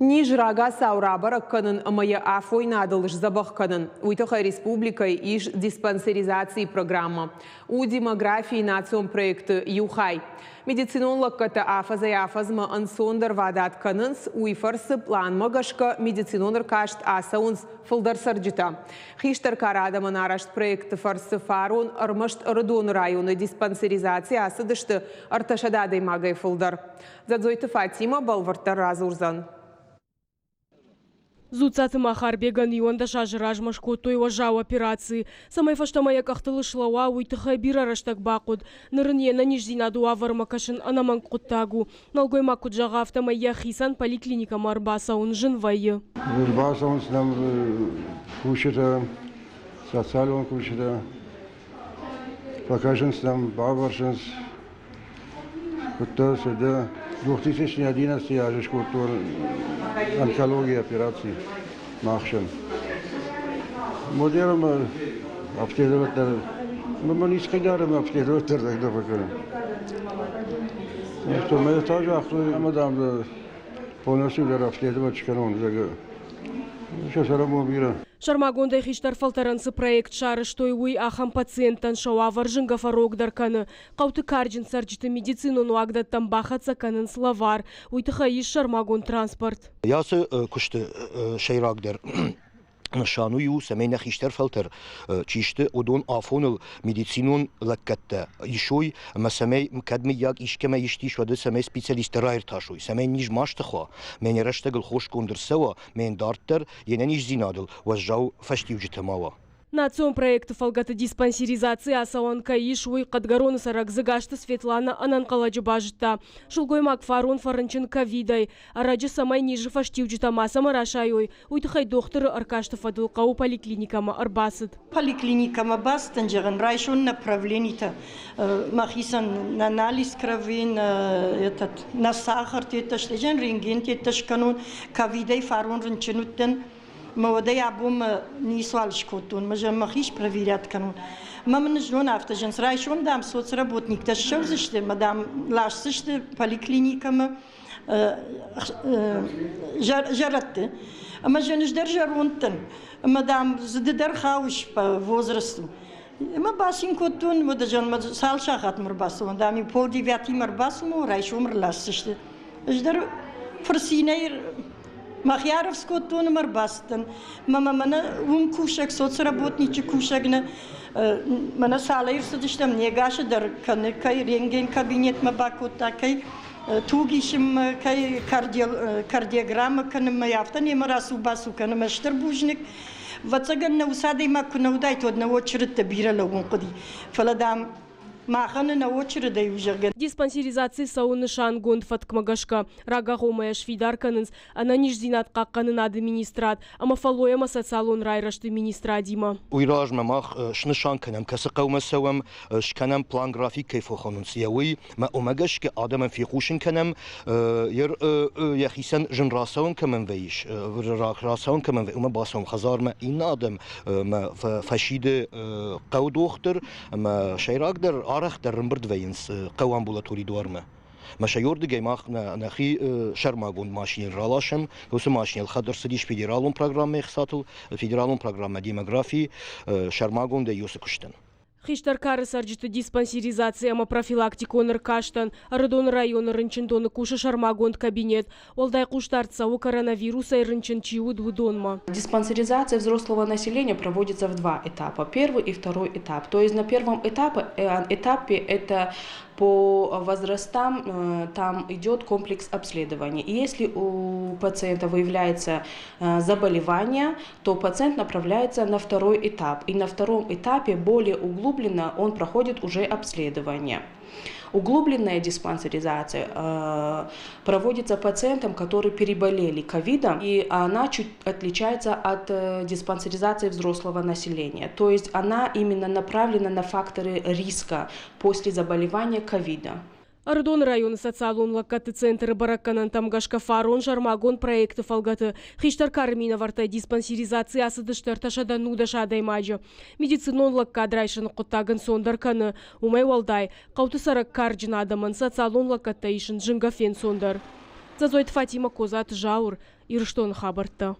Нижрага саурабара канын амая афой надалыш забах канын. Уйтаха республикой иш диспансеризации программа. У демографии национ проекты Юхай. Медицинолог ката афаза афазма ансондер вадат канынс уйфарсы план магашка медицинонер кашт асаунс фылдар сарджита. Хиштар карада манарашт проекты фарсы фарон армашт родон районы диспансеризации асадышты арташададай магай фылдар. Задзойты Фатима балвартар разурзан. Зуцатыма харбеган юанда шажыражмаш котой важау операции. Самай фаштамая кахтылышлауа уйтыха бирараштак бақуд. Нырынье на нижзинаду аварма кашын анаман коттагу. Налгой макуд жага автомая хисан поликлиника марбаса он жынвайы. Марбаса он с нам кушера, социал он кушера. Покажем с нам баваршенс. Кутта сюда. 2011 я же кутур онкология операции махшен. Модерн обследователь. Мы не скидаем обследователь тогда пока. Что мы тоже ахло мадам полностью для обследовать канон. Сейчас работаем мира. Шармагонда хиштар фалтарансы проект шары штой уй ахам пациенттан шауавар жынгафа рогдарканы. Қауты карджин сарджиты медицину нуагдаттан бахатса канын славар. Уйтыха иш шармагон транспорт. Ясы кушты шейрагдер. Ншаную семейна хиштер филтр чишты одон афонул медицинун лаккатта ишой масамей кадми як ишкема иштиш вады семей специалист райр ташуй семей ниж маштахо мен раштагл хош кондырсава мен дартер ене ниж зинадыл вазжау фаштивжитамава. Национ проекты фалгата диспансеризации асауан каиш уй кадгароны сарак загашты Светлана ананкаладжы бажытта. Шулгой мак фарон фаранчын ковидай. Араджы самай ниже фаштивджита масама рашайой. Уйтыхай докторы аркашты фадылкау поликлиникама арбасыд. Поликлиникама бастан жығын райшон направленита. Махисан на анализ крови, на сахар теташтежен, рентген теташканун, ковидай фарон рынчынуттен. Молодые обум не свалишкотун, мы же махиш проверят канун. Мама наждон автоженс райшон дам соцработник, та что зашли, мадам лашсышты поликлиникам жаратты. Мы же не ждержаронтен, мадам задедар хауш по возрасту. Мы басим котун, мы даже мы салшахат марбасу, мадам и полдевятый марбасу, мы райшон марлашсышты. Ждар форсиней Махяровского номер бастан. Мама мана кушак соцработничий кушагна. Мана салаир садиштам не гаша дар кай рентген кабинет мабаку такай тугишим кай кардиограмма канам маявта не марасу басу канам штарбужник. Вацаган на усады маку на удай то одна очередь табирала ункади. Фаладам Диспансеризации сауны шангонд фаткмагашка. Рага гомая швидарканынс, она нижзинат какканын администрат, ама фалояма социалон райрашты министрадима. Уйраж мамах шнышанканам, касакаумасавам, шканам план график кайфоханун сияуи, ма омагашке адамам фихушинканам, ер яхисан жын расаун камен вейш, расаун камен вей, ума басаум хазарма ин адам, ма фашиды қаудохтыр, ма шайрагдыр, در رمبرد وینس قو امبولاتوری دارمه مشاور دیگه ما نخی شرماگون ماشین رالاشم واسه ماشین الخضر سدیش فدرالون پروگرام مخصاتل فدرالون پروگرام демографии شرماگون ده یوسف کشتن Хиштар кары сарджиты диспансеризация ама профилактиконыр каштан, Родон районы рынчындоны кушы шармагонд кабинет. Олдай куштарца у коронавируса и рынчын чиуд вудонма. Диспансеризация взрослого населения проводится в два этапа. Первый и второй этап. То есть на первом этапе это по возрастам там идет комплекс обследования. И если у пациента выявляется заболевание, то пациент направляется на второй этап. И на втором этапе более углубленно он проходит уже обследование. Углубленная диспансеризация проводится пациентам, которые переболели ковидом, и она чуть отличается от диспансеризации взрослого населения. То есть она именно направлена на факторы риска после заболевания ковида. Родон районы социалон лаккаты центры баракканан тамгашка фарон жармагон проекты фалгаты. Хиштар кармина варта диспансеризация асыдыштар ташада нуда шадай маджа. Медицинон лаккадрайшын қоттагын сондарканы. Умай валдай, қауты сарак карджин адамын социалон лаккатта ишын жынгафен сондар. Зазойт Фатима Козат Жаур, Ирштон Хабарта.